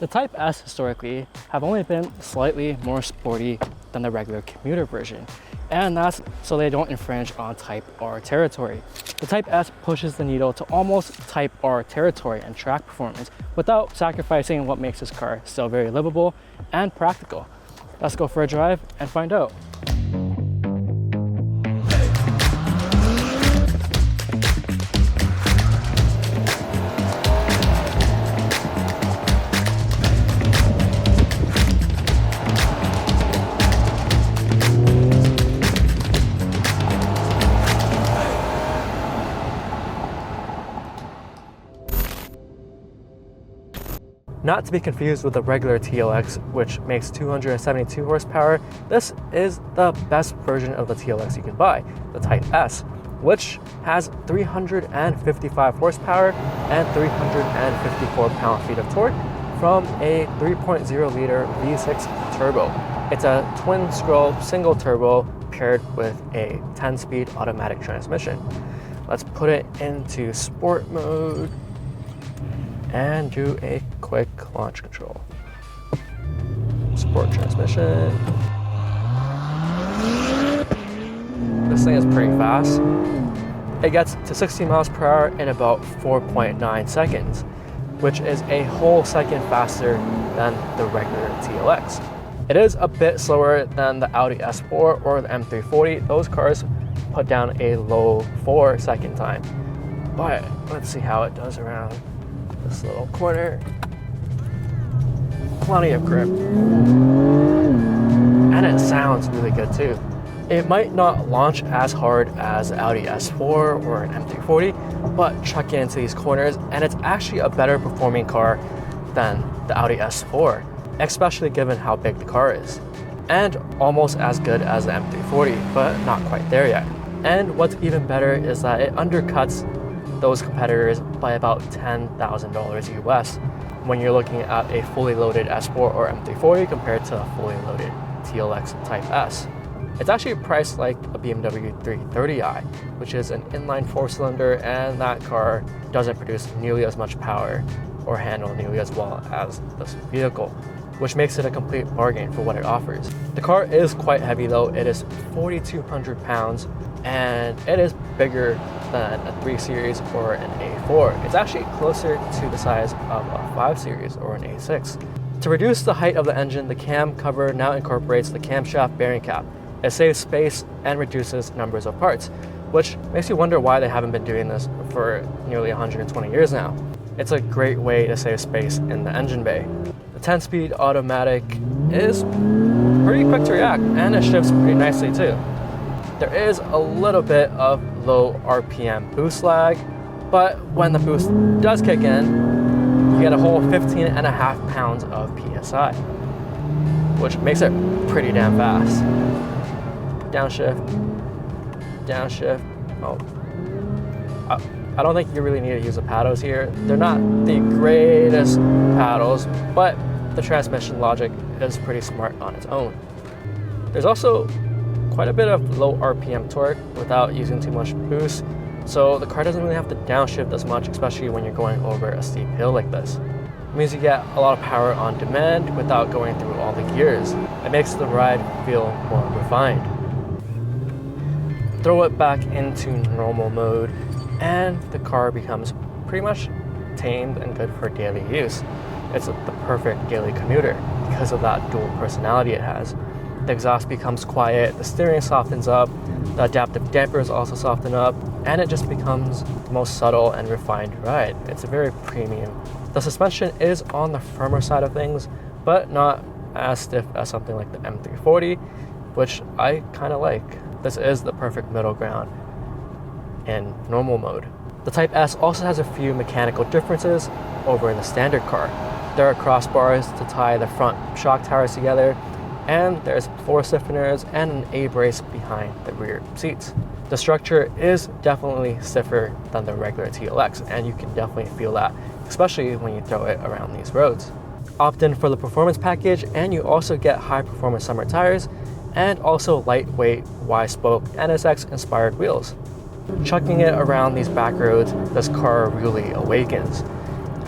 The Type S historically have only been slightly more sporty than the regular commuter version, and that's so they don't infringe on Type R territory. The Type S pushes the needle to almost Type R territory and track performance without sacrificing what makes this car still very livable and practical. Let's go for a drive and find out. Not to be confused with the regular TLX, which makes 272 horsepower, this is the best version of the TLX you can buy, the Type S, which has 355 horsepower and 354 pound-feet of torque from a 3.0 liter V6 turbo. It's a twin-scroll single turbo paired with a 10-speed automatic transmission. Let's put it into sport mode and do a quick launch control. Sport transmission. This thing is pretty fast. It gets to 60 miles per hour in about 4.9 seconds, which is a whole second faster than the regular TLX. It is a bit slower than the Audi S4 or the M340. Those cars put down a low 4-second time. But let's see how it does around this little corner. Plenty of grip. And it sounds really good too. It might not launch as hard as Audi S4 or an M340, but chuck it into these corners and it's actually a better performing car than the Audi S4, especially given how big the car is. And almost as good as the M340, but not quite there yet. And what's even better is that it undercuts those competitors by about $10,000 US when you're looking at a fully loaded S4 or M340 compared to a fully loaded TLX Type S. It's actually priced like a BMW 330i, which is an inline 4-cylinder, and that car doesn't produce nearly as much power or handle nearly as well as this vehicle, which makes it a complete bargain for what it offers. The car is quite heavy though. It is 4,200 pounds and it is bigger than a 3 Series or an A4. It's actually closer to the size of a 5 Series or an A6. To reduce the height of the engine, the cam cover now incorporates the camshaft bearing cap. It saves space and reduces numbers of parts, which makes you wonder why they haven't been doing this for nearly 120 years now. It's a great way to save space in the engine bay. The 10-speed automatic is pretty quick to react, and it shifts pretty nicely too. There is a little bit of low RPM boost lag, but when the boost does kick in, you get a whole 15.5 pounds of PSI, which makes it pretty damn fast. Downshift, downshift. Oh, I don't think you really need to use the paddles here. They're not the greatest paddles, but the transmission logic is pretty smart on its own. There's also quite a bit of low RPM torque without using too much boost, so the car doesn't really have to downshift as much, especially when you're going over a steep hill like this. It means you get a lot of power on demand without going through all the gears. It makes the ride feel more refined. Throw it back into normal mode and the car becomes pretty much tamed and good for daily use. It's the perfect daily commuter because of that dual personality it has. The exhaust becomes quiet, the steering softens up, the adaptive dampers also soften up, and it just becomes the most subtle and refined ride. It's a very premium. The suspension is on the firmer side of things, but not as stiff as something like the M340, which I kind of like. This is the perfect middle ground in normal mode. The Type S also has a few mechanical differences over in the standard car. There are crossbars to tie the front shock towers together, and there's floor stiffeners and an A-brace behind the rear seats. The structure is definitely stiffer than the regular TLX, and you can definitely feel that, especially when you throw it around these roads. Opt in for the performance package, and you also get high performance summer tires, and also lightweight Y-spoke NSX inspired wheels. Chucking it around these back roads, this car really awakens.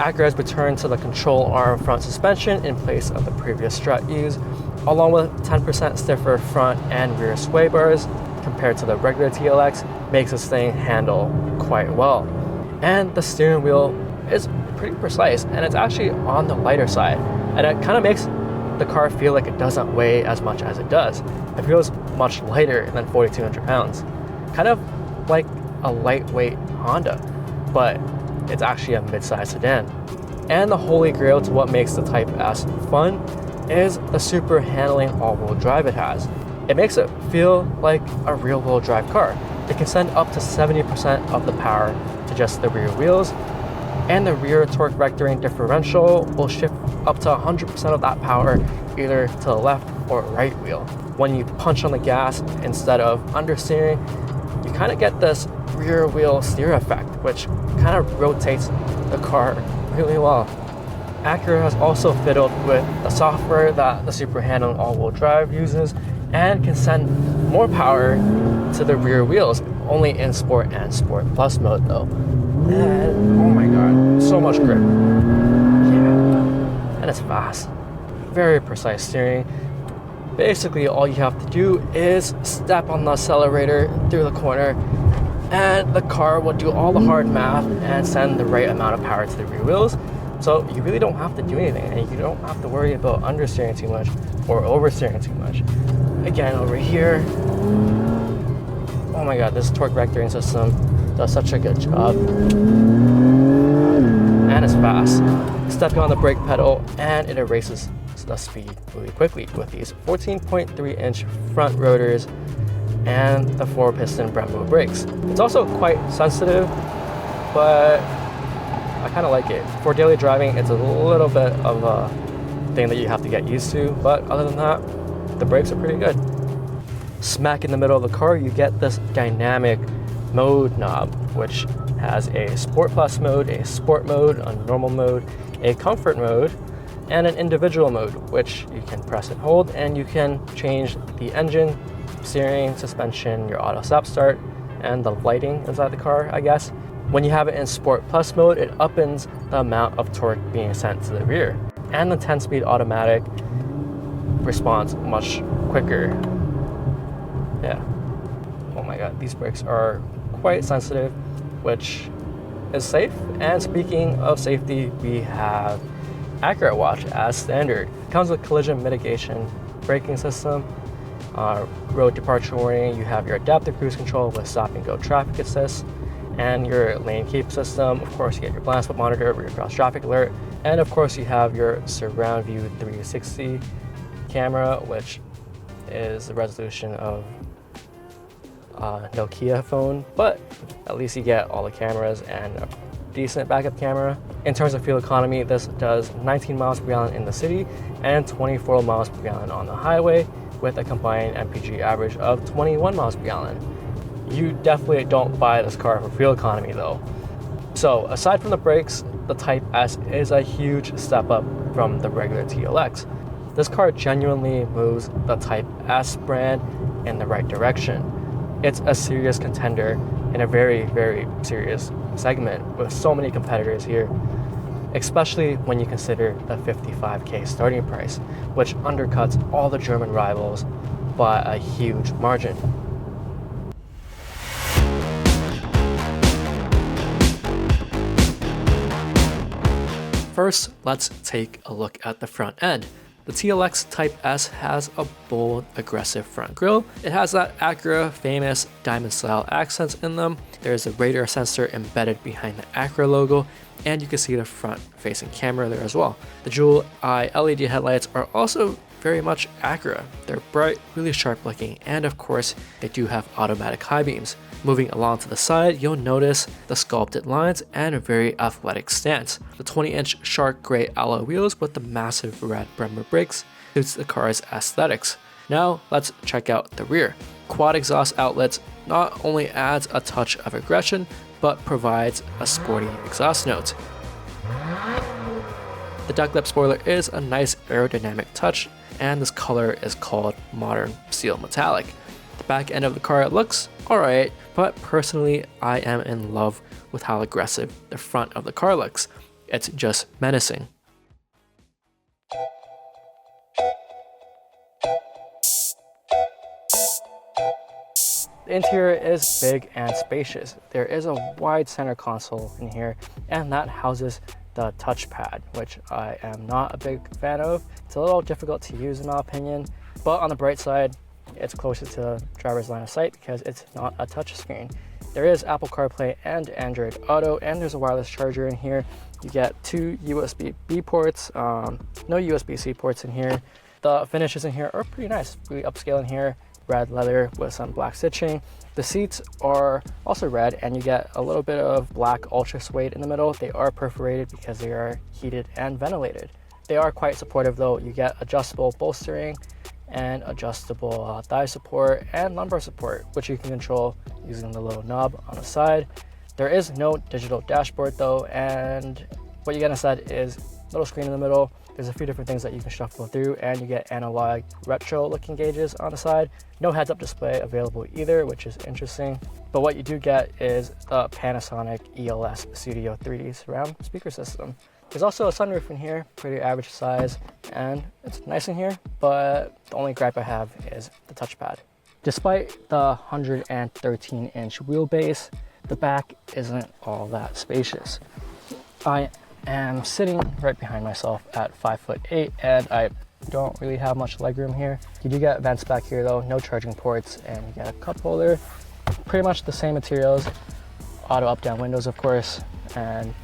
Acura has returned to the control arm front suspension in place of the previous strut used, along with 10% stiffer front and rear sway bars compared to the regular TLX, makes this thing handle quite well. And the steering wheel is pretty precise, and it's actually on the lighter side, and it kind of makes the car feel like it doesn't weigh as much as it does. It feels much lighter than 4,200 pounds, kind of like a lightweight Honda, but it's actually a mid-size sedan. And the holy grail to what makes the Type S fun is the super handling all-wheel drive it has. It makes it feel like a real-wheel drive car. It can send up to 70% of the power to just the rear wheels, and the rear torque vectoring differential will shift up to 100% of that power either to the left or right wheel. When you punch on the gas instead of understeering, you kind of get this rear wheel steer effect, which kind of rotates the car really well. Acura has also fiddled with the software that the super handling all-wheel drive uses and can send more power to the rear wheels, only in Sport and Sport Plus mode though. And oh my god, so much grip. Yeah, and it's fast. Very precise steering. Basically all you have to do is step on the accelerator through the corner, and the car will do all the hard math and send the right amount of power to the rear wheels. So you really don't have to do anything, and you don't have to worry about understeering too much or oversteering too much. Again, over here, oh my god, this torque vectoring system does such a good job. And it's fast. Stepping on the brake pedal and it erases the speed really quickly with these 14.3-inch front rotors and the 4-piston Brembo brakes. It's also quite sensitive, but I kind of like it. For daily driving, it's a little bit of a thing that you have to get used to, but other than that, the brakes are pretty good. Smack in the middle of the car, you get this dynamic mode knob, which has a Sport Plus mode, a Sport mode, a normal mode, a comfort mode, and an individual mode, which you can press and hold, and you can change the engine, steering, suspension, your auto stop start, and the lighting inside the car, I guess. When you have it in Sport Plus mode, it uppens the amount of torque being sent to the rear, and the 10-speed automatic responds much quicker. Yeah. Oh my god, these brakes are quite sensitive, which is safe. And speaking of safety, we have Acura Watch as standard. It comes with collision mitigation braking system, road departure warning. You have your adaptive cruise control with stop and go traffic assist, and your lane keep system. Of course, you get your blind spot monitor, rear cross traffic alert, and of course you have your surround view 360 camera, which is the resolution of Nokia phone, but at least you get all the cameras and a decent backup camera. In terms of fuel economy, this does 19 miles per gallon in the city and 24 miles per gallon on the highway, with a combined MPG average of 21 miles per gallon. You definitely don't buy this car for fuel economy though. So aside from the brakes, the Type S is a huge step up from the regular TLX. This car genuinely moves the Type S brand in the right direction. It's a serious contender in a very, very serious segment with so many competitors here, especially when you consider the $55K starting price, which undercuts all the German rivals by a huge margin. First, let's take a look at the front end. The TLX Type S has a bold, aggressive front grille. It has that Acura famous diamond style accents in them. There's a radar sensor embedded behind the Acura logo, and you can see the front facing camera there as well. The dual eye LED headlights are also very much Acura. They're bright, really sharp looking, and of course, they do have automatic high beams. Moving along to the side, you'll notice the sculpted lines and a very athletic stance. The 20-inch shark gray alloy wheels with the massive red Brembo brakes suits the car's aesthetics. Now, let's check out the rear. Quad exhaust outlets not only adds a touch of aggression, but provides a sporty exhaust note. The duck lip spoiler is a nice aerodynamic touch, and this color is called Modern Steel Metallic. The back end of the car looks alright, but personally I am in love with how aggressive the front of the car looks. it's just menacing. The interior is big and spacious. There is a wide center console in here, and that houses the touchpad, which I am not a big fan of. It's a little difficult to use in my opinion, but on the bright side, it's closer to driver's line of sight because it's not a touch screen. There is Apple CarPlay and Android Auto, and there's a wireless charger in here. You get 2 USB-B ports, no USB-C ports in here. The finishes in here are pretty nice, really upscale in here. Red leather with some black stitching. The seats are also red, and you get a little bit of black ultra suede in the middle. They are perforated because they are heated and ventilated. They are quite supportive though. You get adjustable bolstering and adjustable thigh support and lumbar support, which you can control using the little knob on the side. There is no digital dashboard though, and what you get inside is a little screen in the middle. There's a few different things that you can shuffle through, and you get analog retro looking gauges on the side. No heads up display available either, which is interesting. But what you do get is the Panasonic ELS Studio 3D surround speaker system. There's also a sunroof in here, pretty average size, and it's nice in here, but the only gripe I have is the touchpad. Despite the 113-inch wheelbase, the back isn't all that spacious. I am sitting right behind myself at 5'8", and I don't really have much legroom here. You do get vents back here though, no charging ports, and you get a cup holder. Pretty much the same materials, auto up-down windows of course, and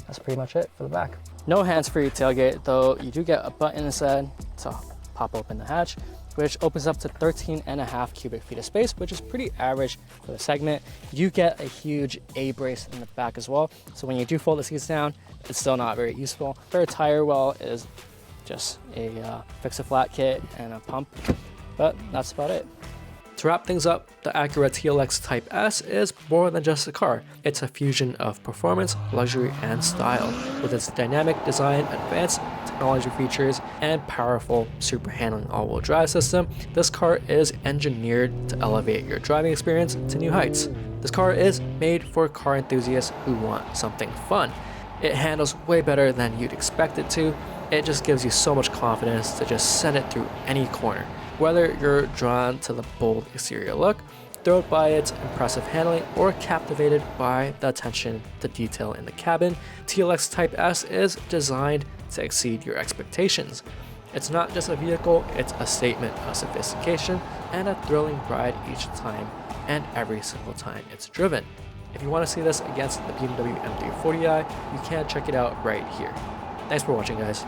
that's pretty much it for the back. No hands-free tailgate though. You do get a button inside to pop open the hatch, which opens up to 13.5 cubic feet of space, which is pretty average for the segment. You get a huge A-brace in the back as well, so when you do fold the seats down, it's still not very useful. Spare tire well is just a fix-a-flat kit and a pump, but that's about it. To wrap things up, the Acura TLX Type S is more than just a car. It's a fusion of performance, luxury, and style. With its dynamic design, advanced technology features, and powerful super handling all-wheel drive system, this car is engineered to elevate your driving experience to new heights. This car is made for car enthusiasts who want something fun. It handles way better than you'd expect it to. It just gives you so much confidence to just send it through any corner. Whether you're drawn to the bold exterior look, thrilled by its impressive handling, or captivated by the attention to detail in the cabin, TLX Type S is designed to exceed your expectations. It's not just a vehicle, it's a statement of sophistication and a thrilling ride each time and every single time it's driven. If you want to see this against the BMW M340i, you can check it out right here. Thanks for watching, guys.